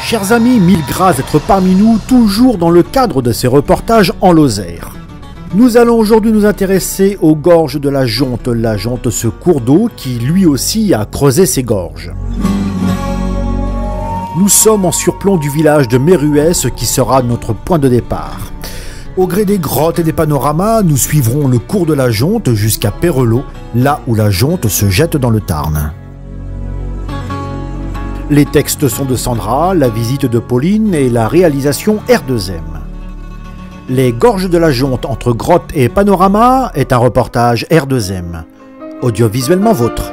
Chers amis, mille grâces d'être parmi nous, toujours dans le cadre de ces reportages en Lozère. Nous allons aujourd'hui nous intéresser aux gorges de la Jonte, ce cours d'eau qui lui aussi a creusé ses gorges. Nous sommes en surplomb du village de Méruès qui sera notre point de départ. Au gré des grottes et des panoramas, nous suivrons le cours de la Jonte jusqu'à Perrelot, là où la Jonte se jette dans le Tarn. Les textes sont de Sandra, la visite de Pauline et la réalisation R2M. Les gorges de la Jonte entre grottes et panorama est un reportage R2M. Audiovisuellement vôtre.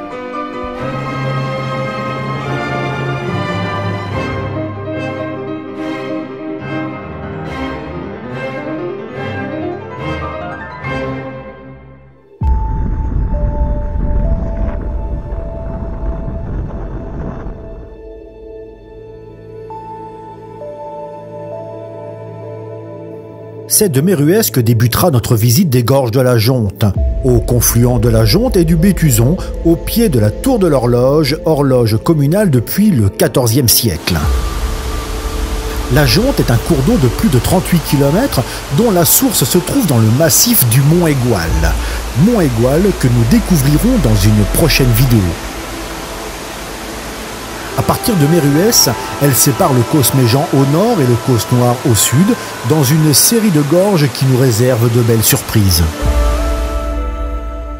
C'est de Méruès que débutera notre visite des gorges de la Jonte, au confluent de la Jonte et du Bétuzon, au pied de la tour de l'horloge, horloge communale depuis le XIVe siècle. La Jonte est un cours d'eau de plus de 38 km dont la source se trouve dans le massif du Mont Aigual. Mont Aigual que nous découvrirons dans une prochaine vidéo. À partir de Méruès, elle sépare le Causse Méjean au nord et le Causse Noir au sud, dans une série de gorges qui nous réservent de belles surprises.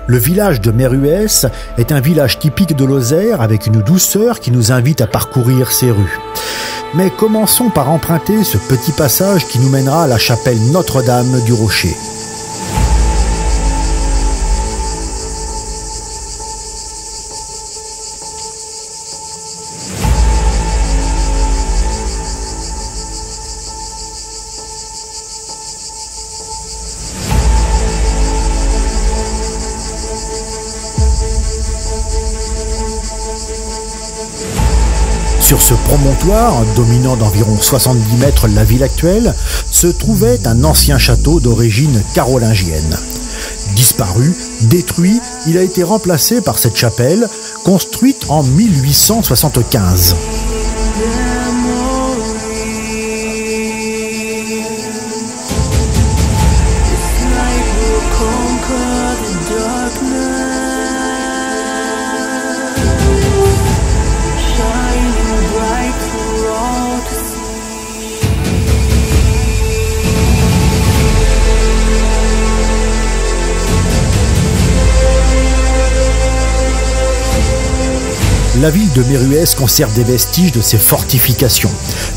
Le village de Méruès est un village typique de Lozère avec une douceur qui nous invite à parcourir ses rues. Mais commençons par emprunter ce petit passage qui nous mènera à la chapelle Notre-Dame du Rocher. Sur ce promontoire, dominant d'environ 70 mètres la ville actuelle, se trouvait un ancien château d'origine carolingienne. Disparu, détruit, il a été remplacé par cette chapelle, construite en 1875. La ville de Méruès conserve des vestiges de ses fortifications.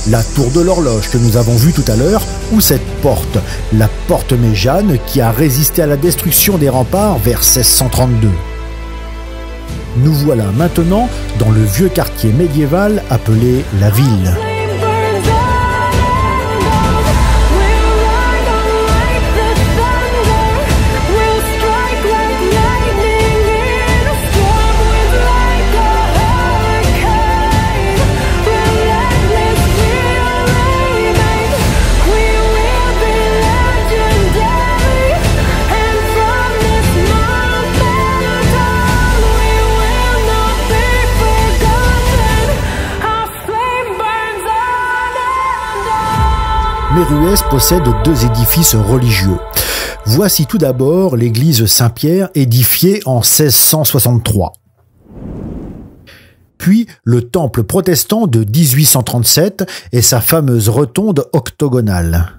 La tour de l'horloge que nous avons vue tout à l'heure, ou cette porte, la porte Méjeanne qui a résisté à la destruction des remparts vers 1632. Nous voilà maintenant dans le vieux quartier médiéval appelé la Ville. Méruès possède deux édifices religieux. Voici tout d'abord l'église Saint-Pierre édifiée en 1663. Puis le temple protestant de 1837 et sa fameuse rotonde octogonale.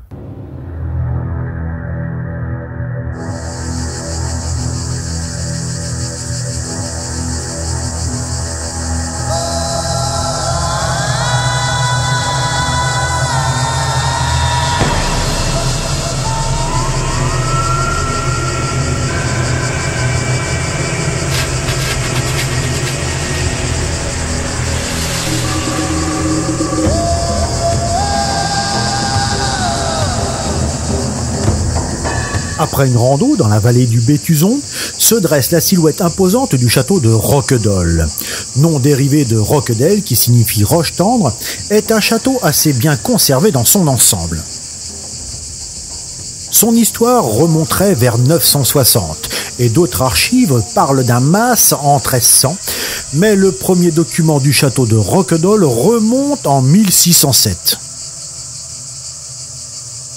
Après une rando dans la vallée du Bétuzon, se dresse la silhouette imposante du château de Roquedol. Nom dérivé de Roquedel qui signifie roche tendre, est un château assez bien conservé dans son ensemble. Son histoire remonterait vers 960 et d'autres archives parlent d'un mas en 1300 mais le premier document du château de Roquedol remonte en 1607.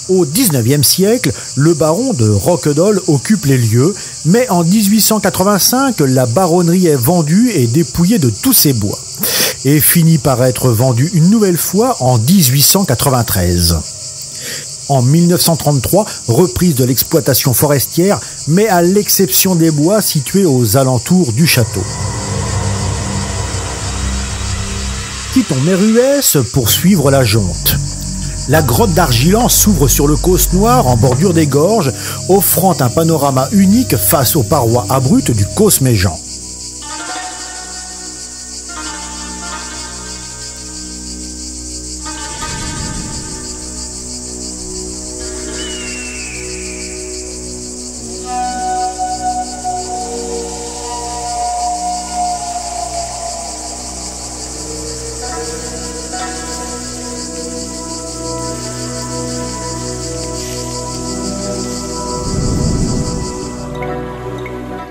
Au XIXe siècle, le baron de Roquedol occupe les lieux, mais en 1885, la baronnerie est vendue et dépouillée de tous ses bois, et finit par être vendue une nouvelle fois en 1893. En 1933, reprise de l'exploitation forestière, mais à l'exception des bois situés aux alentours du château. Quittons Méruès pour suivre la Jonte. La grotte d'Argilan s'ouvre sur le Causse Noir en bordure des gorges, offrant un panorama unique face aux parois abruptes du Causse Méjean.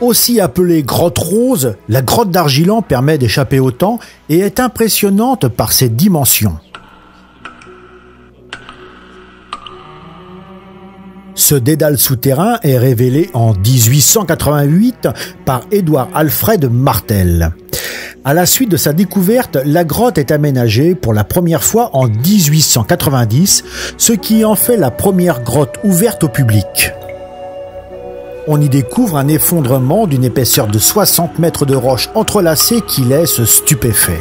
Aussi appelée grotte rose, la grotte d'Argilan permet d'échapper au temps et est impressionnante par ses dimensions. Ce dédale souterrain est révélé en 1888 par Édouard Alfred Martel. À la suite de sa découverte, la grotte est aménagée pour la première fois en 1890, ce qui en fait la première grotte ouverte au public. On y découvre un effondrement d'une épaisseur de 60 mètres de roches entrelacées qui laisse stupéfait.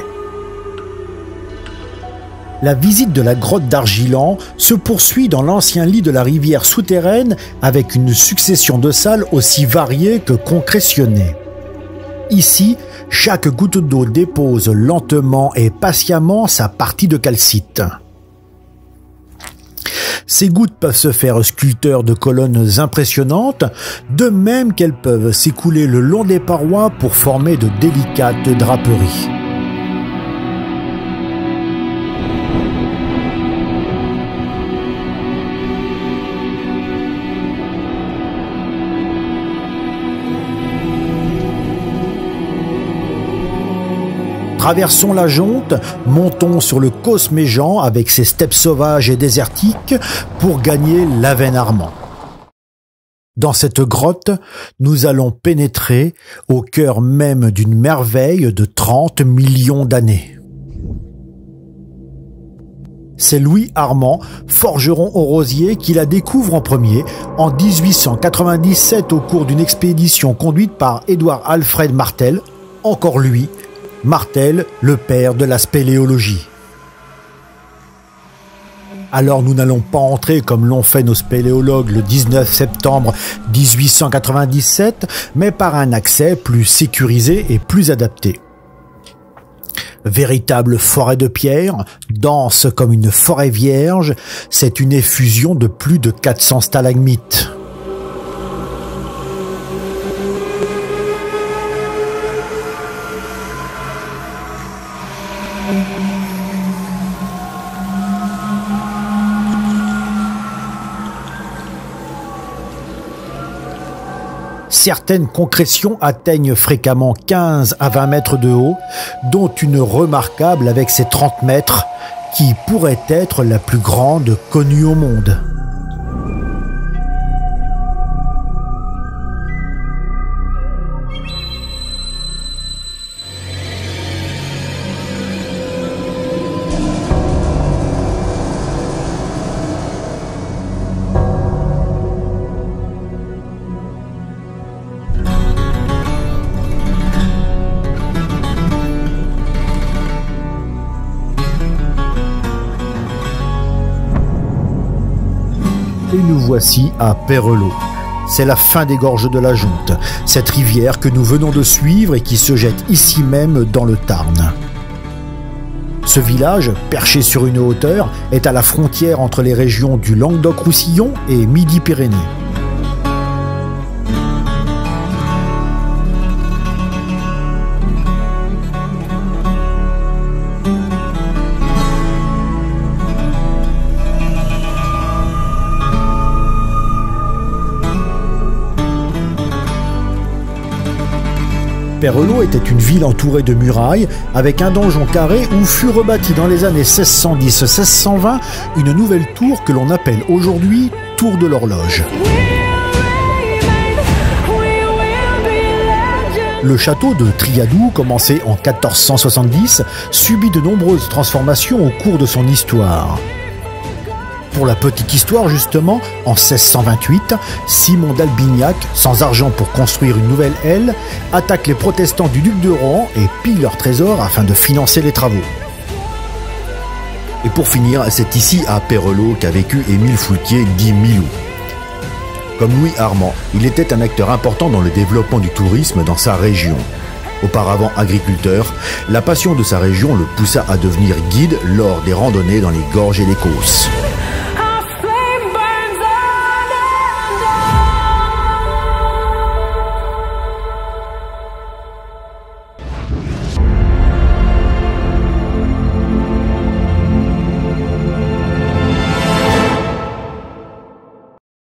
La visite de la grotte d'Argilan se poursuit dans l'ancien lit de la rivière souterraine avec une succession de salles aussi variées que concrétionnées. Ici, chaque goutte d'eau dépose lentement et patiemment sa partie de calcite. Ces gouttes peuvent se faire sculpteurs de colonnes impressionnantes, de même qu'elles peuvent s'écouler le long des parois pour former de délicates draperies. Traversons la Jonte, montons sur le Causse Méjean avec ses steppes sauvages et désertiques pour gagner l'Avesnes-Armand. Dans cette grotte, nous allons pénétrer au cœur même d'une merveille de 30 millions d'années. C'est Louis Armand, forgeron au rosier, qui la découvre en premier en 1897 au cours d'une expédition conduite par Édouard Alfred Martel, encore lui, Martel, le père de la spéléologie. Alors nous n'allons pas entrer comme l'ont fait nos spéléologues le 19 septembre 1897, mais par un accès plus sécurisé et plus adapté. Véritable forêt de pierre, dense comme une forêt vierge, c'est une effusion de plus de 400 stalagmites. Certaines concrétions atteignent fréquemment 15 à 20 mètres de haut, dont une remarquable avec ses 30 mètres, qui pourrait être la plus grande connue au monde. Et nous voici à Perrelot. C'est la fin des gorges de la Jonte, cette rivière que nous venons de suivre et qui se jette ici même dans le Tarn. Ce village, perché sur une hauteur, est à la frontière entre les régions du Languedoc-Roussillon et Midi-Pyrénées. Perelot était une ville entourée de murailles, avec un donjon carré où fut rebâtie dans les années 1610-1620 une nouvelle tour que l'on appelle aujourd'hui Tour de l'Horloge. Le château de Triadoux, commencé en 1470, subit de nombreuses transformations au cours de son histoire. Pour la petite histoire justement, en 1628, Simon d'Albignac, sans argent pour construire une nouvelle aile, attaque les protestants du duc de Rohan et pille leurs trésors afin de financer les travaux. Et pour finir, c'est ici à Perelot qu'a vécu Émile Foulquier dit Milou. Comme Louis Armand, il était un acteur important dans le développement du tourisme dans sa région. Auparavant agriculteur, la passion de sa région le poussa à devenir guide lors des randonnées dans les gorges et les causses.